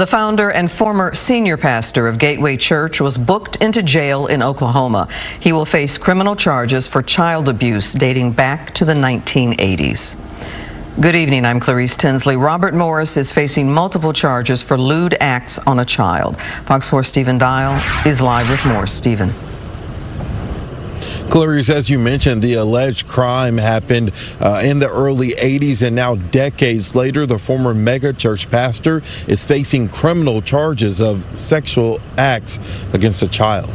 The founder and former senior pastor of Gateway Church was booked into jail in Oklahoma. He will face criminal charges for child abuse dating back to the 1980s. Good evening, I'm Clarice Tinsley. Robert Morris is facing multiple charges for lewd acts on a child. Fox 4 Stephen Dial is live with more. Stephen. Clarice, as you mentioned, the alleged crime happened in the early 80s, and now decades later, the former mega church pastor is facing criminal charges of sexual acts against a child.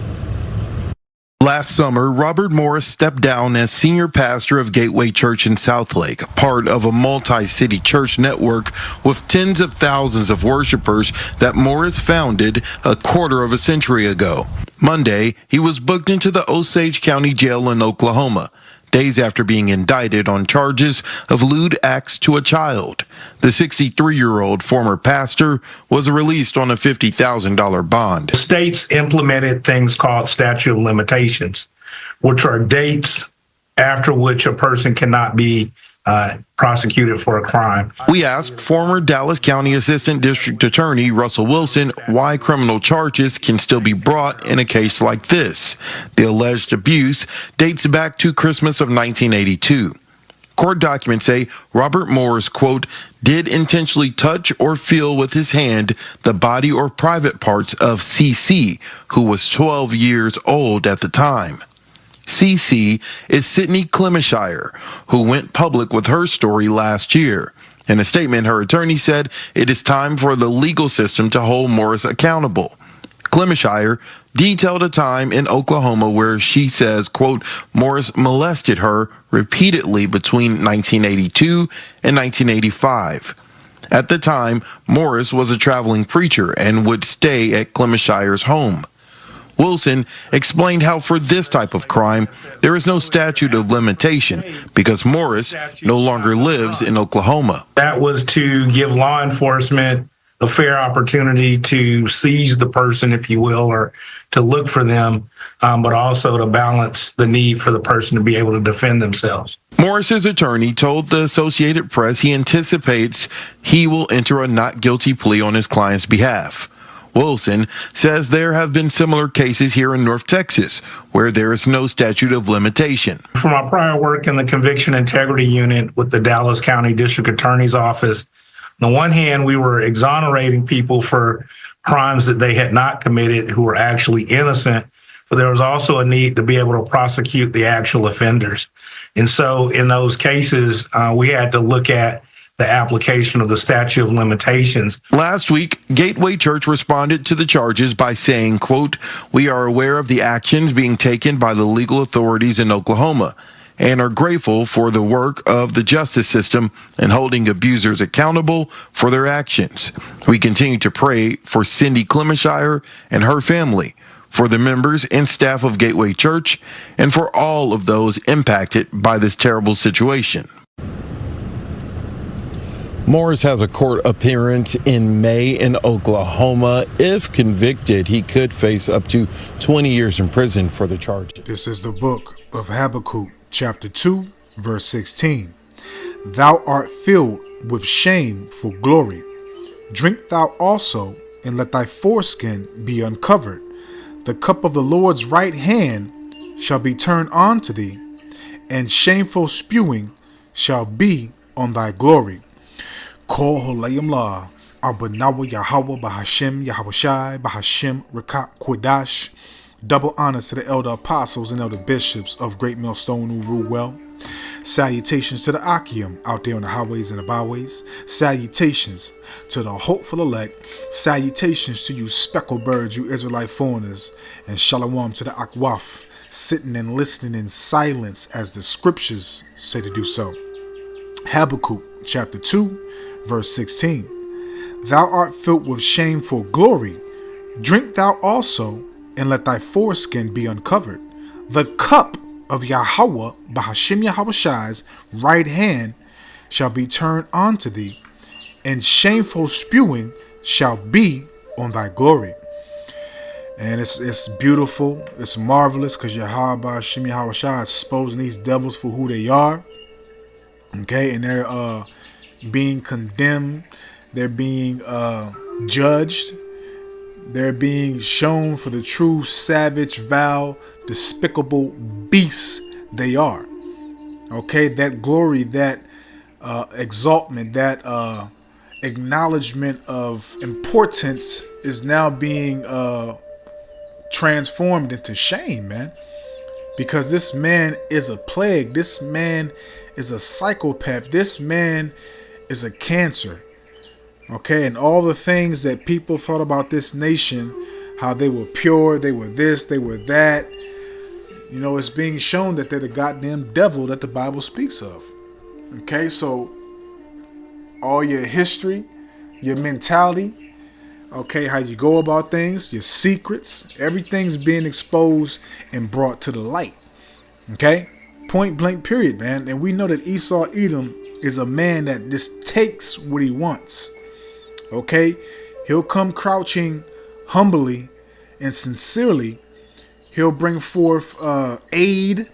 Last summer, Robert Morris stepped down as senior pastor of Gateway Church in Southlake, part of a multi-city church network with tens of thousands of worshipers that Morris founded a quarter of a century ago. Monday, he was booked into the Osage County Jail in Oklahoma, days after being indicted on charges of lewd acts to a child. The 63-year-old former pastor was released on a $50,000 bond. States implemented things called statute of limitations, which are dates after which a person cannot be prosecuted for a crime. We asked former Dallas County Assistant District Attorney Russell Wilson why criminal charges can still be brought in a case like this. The alleged abuse dates back to Christmas of 1982. Court documents say Robert Morris, quote, did intentionally touch or feel with his hand the body or private parts of CC, who was 12 years old at the time. CC is Sydney Clemishire, who went public with her story last year. In a statement, her attorney said it is time for the legal system to hold Morris accountable. Clemishire detailed a time in Oklahoma where she says, quote, Morris molested her repeatedly between 1982 and 1985. At the time, Morris was a traveling preacher and would stay at Clemishire's home. Wilson explained how for this type of crime, there is no statute of limitation because Morris no longer lives in Oklahoma. That was to give law enforcement a fair opportunity to seize the person, if you will, or to look for them, but also to balance the need for the person to be able to defend themselves. Morris's attorney told the Associated Press he anticipates he will enter a not guilty plea on his client's behalf. Wilson says there have been similar cases here in North Texas where there is no statute of limitation. From my prior work in the Conviction Integrity Unit with the Dallas County District Attorney's Office, on the one hand, we were exonerating people for crimes that they had not committed who were actually innocent, but there was also a need to be able to prosecute the actual offenders. And so in those cases, we had to look at the application of the statute of limitations. Last week, Gateway Church responded to the charges by saying, quote, we are aware of the actions being taken by the legal authorities in Oklahoma and are grateful for the work of the justice system in holding abusers accountable for their actions. We continue to pray for Cindy Clemishire and her family, for the members and staff of Gateway Church, and for all of those impacted by this terrible situation. Morris has a court appearance in May in Oklahoma. If convicted, he could face up to 20 years in prison for the charges. This is the book of Habakkuk, chapter 2, verse 16. Thou art filled with shame for glory. Drink thou also, and let thy foreskin be uncovered. The cup of the Lord's right hand shall be turned on to thee, and shameful spewing shall be on thy glory. Kol Holayim La, Abanawa Yahweh Bahashem Yahweh Bahashem Rekah Kodash. Double honors to the elder apostles and elder bishops of Great Millstone who rule well. Salutations to the Akim out there on the highways and the byways. Salutations to the hopeful elect. Salutations to you speckled birds, you Israelite foreigners. And shalom to the Akwaf, sitting and listening in silence as the scriptures say to do so. Habakkuk chapter 2, verse 16. Thou art filled with shame for glory. Drink thou also, and let thy foreskin be uncovered. The cup of Yahweh, Bahashem Yahweh's right hand, shall be turned unto thee, and shameful spewing shall be on thy glory. And it's beautiful, it's marvelous, because Yahweh Bahashem Yahweh is exposing these devils for who they are. Okay, and they're being condemned They're being judged. They're being shown for the true savage, vile, despicable beasts they are. Okay, that glory, that exaltment, that acknowledgement of importance is now being transformed into shame, man. Because this man is a plague. This man is a psychopath. This man is a cancer. Okay, and all the things that people thought about this nation, how they were pure, they were this, they were that. You know, it's being shown that they're the goddamn devil that the Bible speaks of. Okay, so all your history, your mentality, okay, how you go about things, your secrets, everything's being exposed and brought to the light. Okay, point blank period, man. And we know that Esau Edom is a man that just takes what he wants. Okay, he'll come crouching humbly and sincerely. He'll bring forth aid,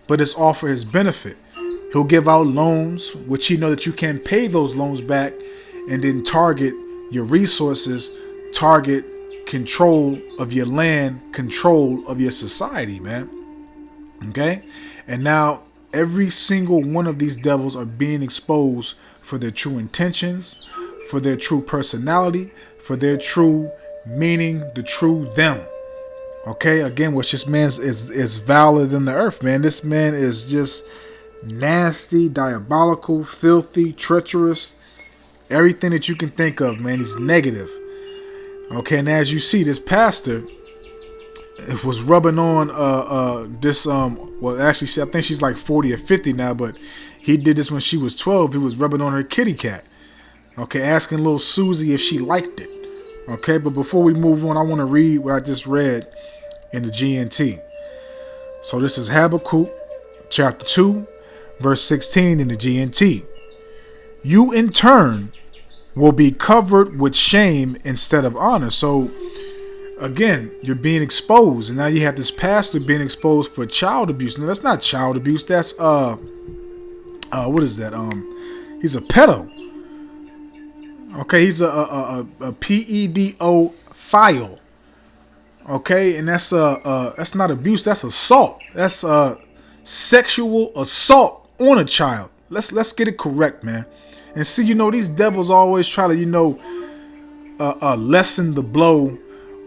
but it's all for his benefit. He'll give out loans, which he know that you can't pay those loans back, and then target your resources, target control of your land, control of your society, man. Okay, and now every single one of these devils are being exposed for their true intentions, for their true personality, for their true meaning, the true them. Okay, again, which this man is viler than the earth, man. This man is just nasty, diabolical, filthy, treacherous, everything that you can think of, man. He's negative. Okay, and as you see, this pastor was rubbing on this well, actually, I think she's like 40 or 50 now, but he did this when she was 12. He was rubbing on her kitty cat. Okay, asking little Susie if she liked it. Okay, but before we move on, I want to read what I just read in the GNT. So this is Habakkuk chapter 2, verse 16 in the GNT. You in turn will be covered with shame instead of honor. So again, you're being exposed, and now you have this pastor being exposed for child abuse. No, that's not child abuse. That's what is that? He's a pedo. Okay, he's a PEDO file. Okay, and that's not abuse. That's assault. That's sexual assault on a child. Let's get it correct, man. And see, you know, these devils always try to, you know, lessen the blow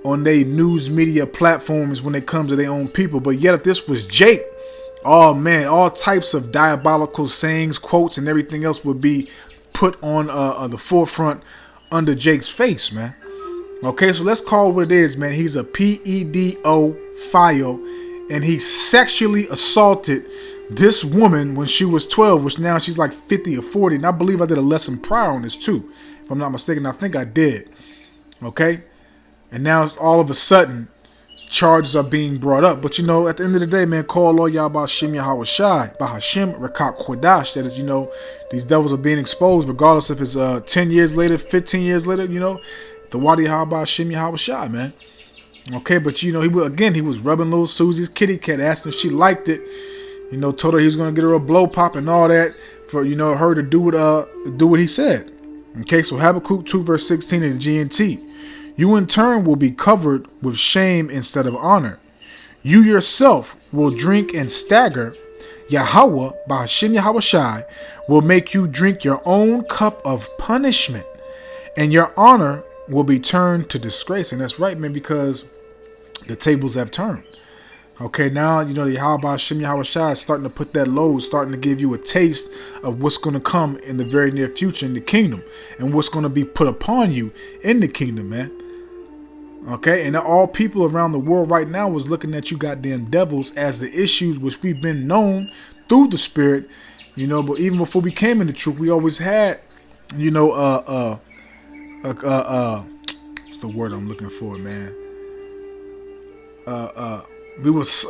on their news media platforms when it comes to their own people. But yet, if this was Jake, oh man, all types of diabolical sayings, quotes, and everything else would be put on the forefront under Jake's face, man. Okay, so let's call it what it is, man. He's a PEDO file, and he sexually assaulted this woman when she was 12, which now she's like 50 or 40. And I believe I did a lesson prior on this too, if I'm not mistaken. I think I did. Okay, and now it's all of a sudden charges are being brought up. But you know, at the end of the day, man, call all y'all about Shem Yahweh Shai, Bahashim Rakak Kodash. That is, you know, these devils are being exposed, regardless if it's 10 years later, 15 years later, you know, the Wadi Haba Shem Yahweh Shai, man. Okay, but you know, he was rubbing little Susie's kitty cat, asking if she liked it. You know, told her he was gonna get her a blow pop and all that for, you know, her to do what he said. Okay, so Habakkuk 2 verse 16 in the GNT. You in turn will be covered with shame instead of honor. You yourself will drink and stagger. Yahweh, Bahashim Yahweh Shai, will make you drink your own cup of punishment, and your honor will be turned to disgrace. And that's right, man, because the tables have turned. Okay, now, you know, the Yahweh Shem Yahweh Shai is starting to put that load, starting to give you a taste of what's going to come in the very near future in the kingdom, and what's going to be put upon you in the kingdom, man. Okay, and all people around the world right now was looking at you goddamn devils as the issues which we've been known through the spirit, you know, but even before we came into truth, we always had, you know, what's the word I'm looking for, man? We was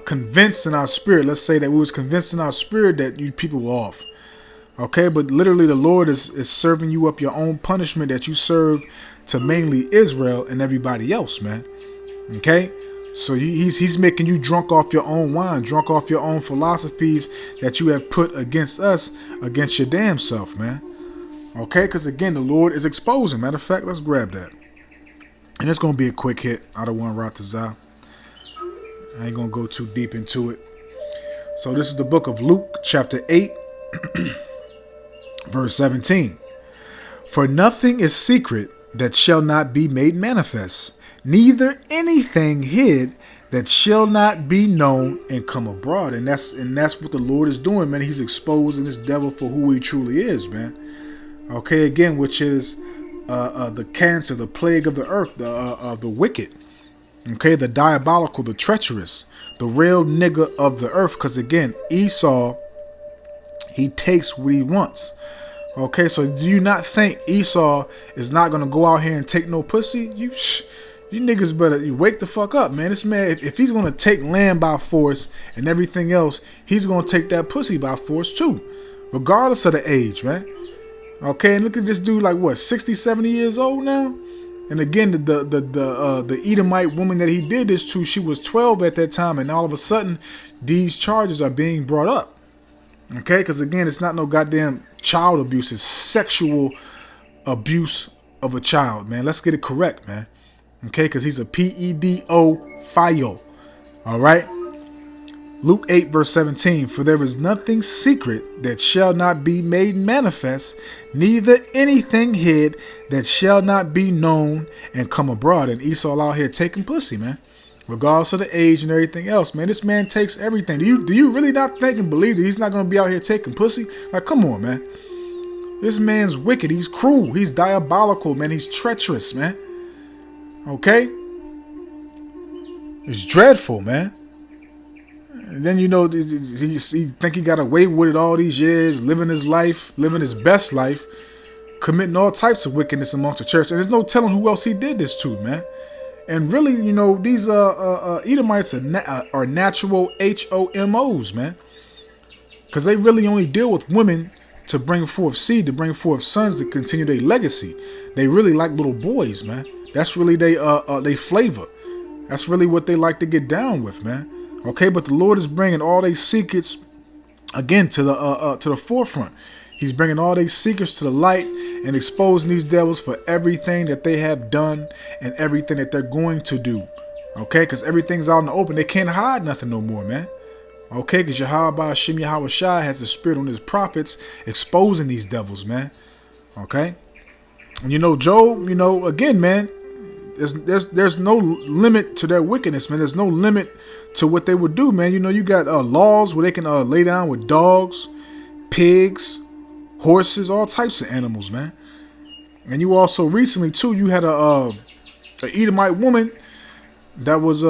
convinced in our spirit. Let's say that we was convinced in our spirit that you people were off. Okay, but literally the Lord is serving you up your own punishment that you serve to mainly Israel and everybody else, man. Okay, so he's making you drunk off your own wine, drunk off your own philosophies that you have put against us, against your damn self, man. Okay, because again, the Lord is exposing. Matter of fact, let's grab that. And it's going to be a quick hit. I don't want to rot this out. I ain't going to go too deep into it. So this is the book of Luke, chapter 8, verse 17. For nothing is secret that shall not be made manifest, neither anything hid that shall not be known and come abroad. And that's what the Lord is doing, man. He's exposing this devil for who he truly is, man. Okay, again, which is the cancer, the plague of the earth, the wicked. Okay, the diabolical, the treacherous, the real nigga of the earth. Because again, Esau, he takes what he wants. Okay, so do you not think Esau is not going to go out here and take no pussy? You niggas better wake the fuck up, man. This man, if he's going to take land by force and everything else, he's going to take that pussy by force too, regardless of the age, man. Okay, and look at this dude, like what, 60, 70 years old now? And again, the Edomite woman that he did this to, she was 12 at that time, and all of a sudden, these charges are being brought up. Okay, because again, it's not no goddamn child abuse, it's sexual abuse of a child, man. Let's get it correct, man. Okay, because he's a pedophile. All right. Luke 8, verse 17, for there is nothing secret that shall not be made manifest, neither anything hid that shall not be known and come abroad. And Esau out here taking pussy, man, regardless of the age and everything else, man. This man takes everything. Do you really not think and believe that he's not going to be out here taking pussy? Like, come on, man. This man's wicked. He's cruel. He's diabolical, man. He's treacherous, man. Okay? It's dreadful, man. And then, he think he got away with it all these years, living his life, living his best life, committing all types of wickedness amongst the church. And there's no telling who else he did this to, man. And really, these Edomites are natural HOMOs, man. Because they really only deal with women to bring forth seed, to bring forth sons to continue their legacy. They really like little boys, man. That's really they flavor. That's really what they like to get down with, man. Okay, but the Lord is bringing all these secrets again to the forefront. He's bringing all these secrets to the light and exposing these devils for everything that they have done and everything that they're going to do. Okay, because everything's out in the open. They can't hide nothing no more, man. Okay, because Yahweh Hashem Yahweh Shai has the spirit on his prophets exposing these devils, man. Okay, and Job, again, man, there's no limit to their wickedness, man. There's no limit to what they would do, man. You got laws where they can lay down with dogs, pigs, horses, all types of animals, man. And you also recently too, you had a Edomite woman that was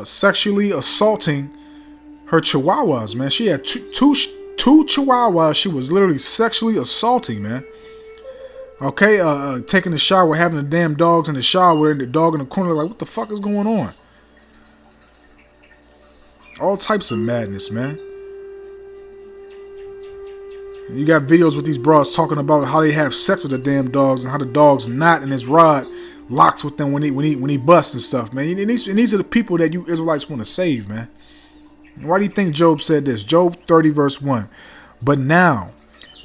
sexually assaulting her chihuahuas, man. She had two chihuahuas. She was literally sexually assaulting, man. Okay, taking a shower, having the damn dogs in the shower, and the dog in the corner, like, what the fuck is going on? All types of madness, man. You got videos with these broads talking about how they have sex with the damn dogs and how the dog's knot and his rod locks with them when he busts and stuff, man. And these are the people that you Israelites want to save, man. And why do you think Job said this? Job 30 verse 1. But now,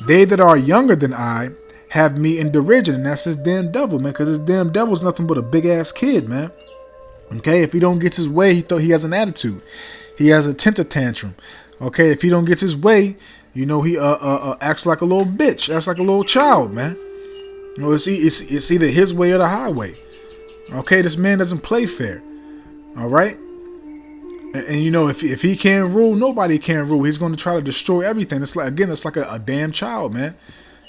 they that are younger than I have me in derision, and that's this damn devil, man, because this damn devil's nothing but a big ass kid, man. Okay, if he don't get his way, he has an attitude. He has a temper tantrum. Okay, if he don't get his way, he acts like a little bitch, acts like a little child, man. It's either his way or the highway. Okay, this man doesn't play fair. All right, and if he can't rule, nobody can rule. He's going to try to destroy everything. It's like a damn child, man.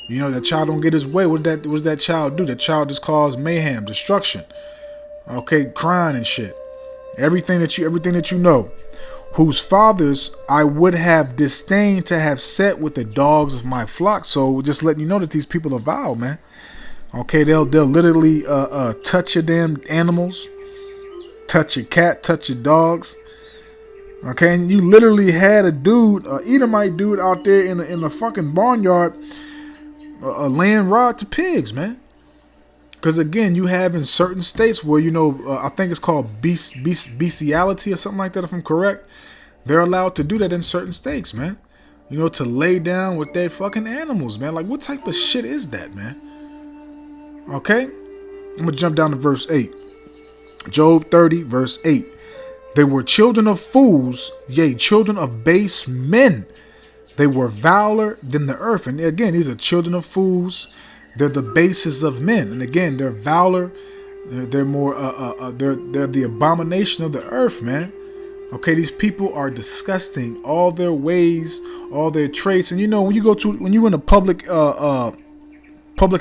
That child don't get his way. What does that child do? That child just causes mayhem, destruction. Okay, crying and shit. Everything that you know. Whose fathers I would have disdained to have set with the dogs of my flock. So just letting you know that these people are vile, man. Okay, they'll literally touch your damn animals, touch your cat, touch your dogs. Okay, and you literally had a dude, Edomite dude, out there in the fucking barnyard, laying rod to pigs, man. Because again, you have in certain states where I think it's called bestiality or something like that, if I'm correct. They're allowed to do that in certain states, man. to lay down with their fucking animals, man. Like, what type of shit is that, man? Okay? I'm going to jump down to verse 8. Job 30, verse 8. They were children of fools, yea, children of base men. They were viler than the earth. And again, these are children of fools. They're the bases of men. And again, they're viler. They're more, they're the abomination of the earth, man. Okay, these people are disgusting. All their ways, all their traits. And when you're in a public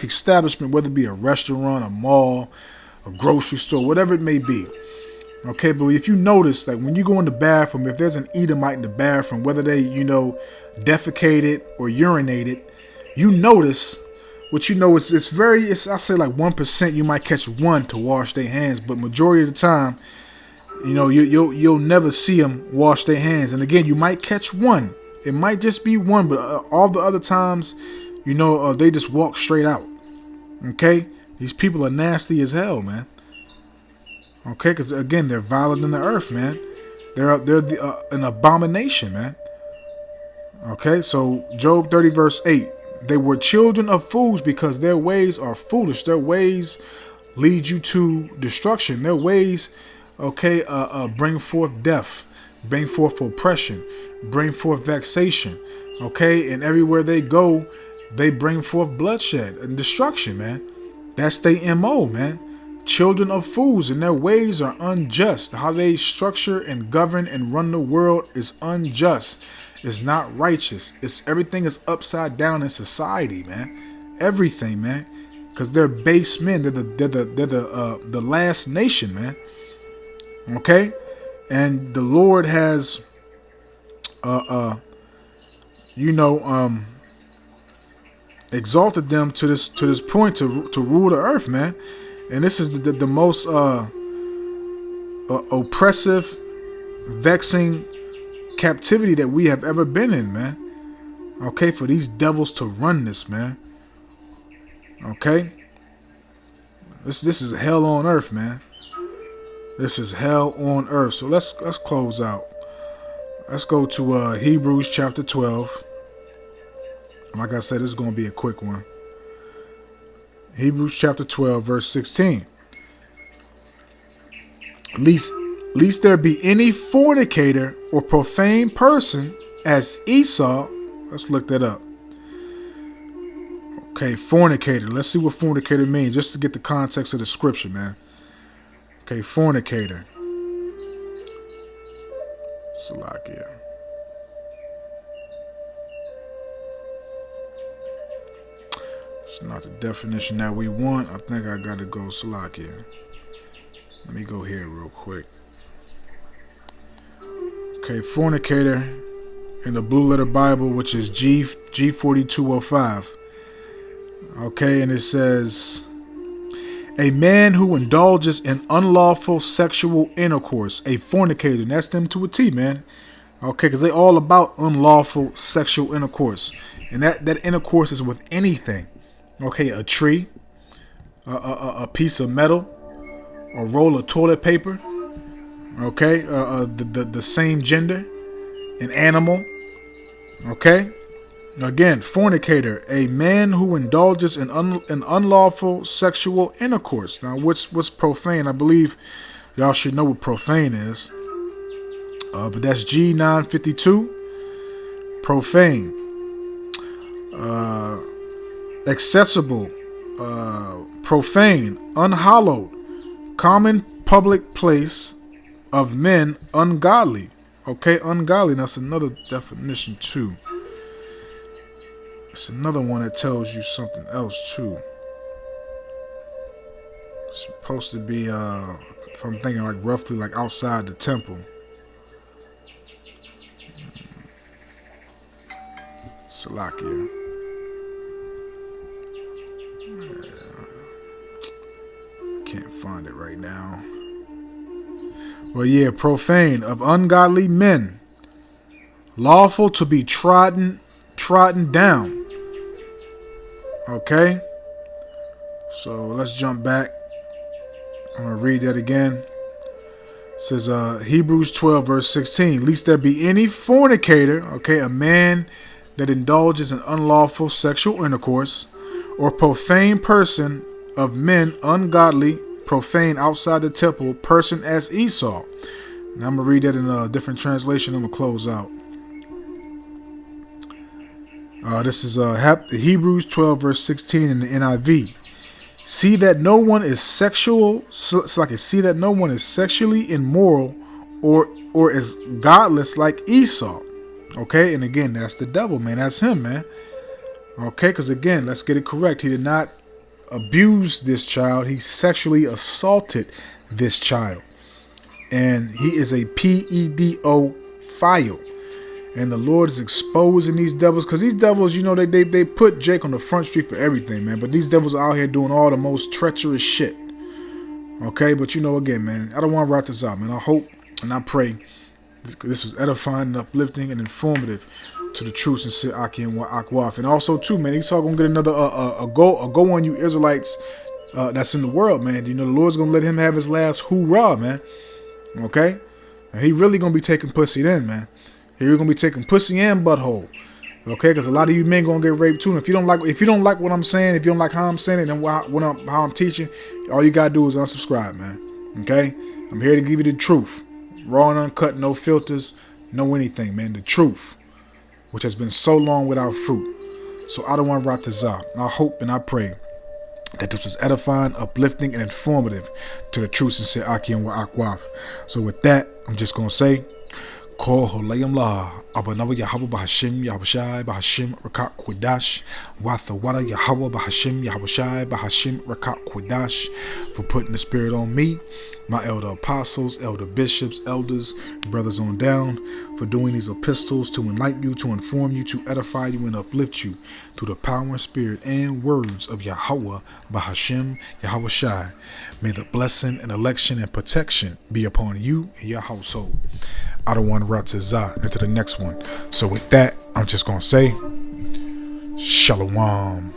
establishment, whether it be a restaurant, a mall, a grocery store, whatever it may be. Okay, but if you notice, like when you go in the bathroom, if there's an Edomite in the bathroom, whether they, defecated or urinated, you notice, it's I say like 1%, you might catch one to wash their hands, but majority of the time, you'll never see them wash their hands. And again, you might catch one. It might just be one, but all the other times, they just walk straight out. Okay? These people are nasty as hell, man. Okay? Because, again, they're violent than the earth, man. They're an abomination, man. Okay? So, Job 30, verse 8. They were children of fools because their ways are foolish. Their ways lead you to destruction. Their ways, bring forth death, bring forth oppression, bring forth vexation. Okay? And everywhere they go, they bring forth bloodshed and destruction, man. That's their MO, man. Children of fools, and their ways are unjust. How they structure and govern and run the world is unjust. It's not righteous. Everything is upside down in society, man. Everything, man. Because they're base men. They're the last nation, man. Okay? And the Lord has exalted them to this point to rule the earth, man. And this is the most oppressive, vexing captivity that we have ever been in, man. Okay, for these devils to run this, man. Okay, this is hell on earth, man. This is hell on earth. So let's close out. Let's go to Hebrews chapter 12. Like I said, this is going to be a quick one. Hebrews chapter 12, verse 16. Lest there be any fornicator or profane person as Esau. Let's look that up. Okay, fornicator. Let's see what fornicator means, just to get the context of the scripture, man. Okay, fornicator. Salakia. It's not the definition that we want. I think I gotta go Salakia. Let me go here real quick. Okay, fornicator in the Blue Letter Bible, which is G4205. Okay, and it says, a man who indulges in unlawful sexual intercourse, a fornicator. And that's them to a T, man. Okay, because they all about unlawful sexual intercourse. And that intercourse is with anything. Okay, a tree, a piece of metal, a roll of toilet paper. Okay, the same gender, an animal. Okay, again, fornicator, a man who indulges in unlawful sexual intercourse. Now, what's profane? I believe y'all should know what profane is. But that's G952. Profane. Accessible. Profane. Unhallowed. Common public place of men ungodly. Okay, ungodly. That's another definition too. It's another one that tells you something else too. It's supposed to be, if I'm thinking like roughly like outside the temple. Salakia. Can't find it right now. Well, yeah, profane, of ungodly men, lawful to be trodden down. Okay, so let's jump back. I'm gonna read that again. It says Hebrews 12 verse 16. Lest there be any fornicator, okay, a man that indulges in unlawful sexual intercourse, or profane person of men, ungodly, profane outside the temple, person as Esau. And I'm going to read that in a different translation. I'm going to close out. This is Hebrews 12 verse 16 in the NIV. See that no one is see that no one is sexually immoral or is godless like Esau. Okay, and again, that's the devil, man. That's him, man. Okay, because again, let's get it correct. He did not abuse this child. He sexually assaulted this child. And he is a pedophile. And the Lord is exposing these devils, because these devils, you know, they put Jake on the front street for everything, man. But these devils are out here doing all the most treacherous shit. Okay, but you know, again, man, I don't want to write this out, man. I hope and I pray this was edifying and uplifting and informative to the true sincere Aki and Akwaf. And also, too, man, Esau gonna get another a go on you Israelites that's in the world, man. You know, the Lord's gonna let him have his last hoorah, man. Okay, and he really gonna be taking pussy then, man. You're gonna be taking pussy and butthole, okay? Because a lot of you men gonna get raped too. And if you don't like what I'm saying, if you don't like how I'm saying it and how I'm teaching, all you gotta do is unsubscribe, man. Okay? I'm here to give you the truth, raw and uncut, no filters, no anything, man. The truth, which has been so long without fruit. So I don't want to rot this out. I hope and I pray that this was edifying, uplifting, and informative to the true sincere Aki and Akwaf. So with that, I'm just gonna say, Ko holayam la abanawa Yahweh bahashim Yahushai bahashim rakat kodash wathawada Yahweh bahashim Yahushai bahashim rakat kodash, for putting the spirit on me, my elder apostles, elder bishops, elders, brothers on down, for doing these epistles to enlighten you, to inform you, to edify you, and uplift you through the power and spirit and words of Yahweh bahashim Yahushai. May the blessing and election and protection be upon you and your household. I don't want to rot to Zah into the next one. So with that, I'm just going to say, Shalom.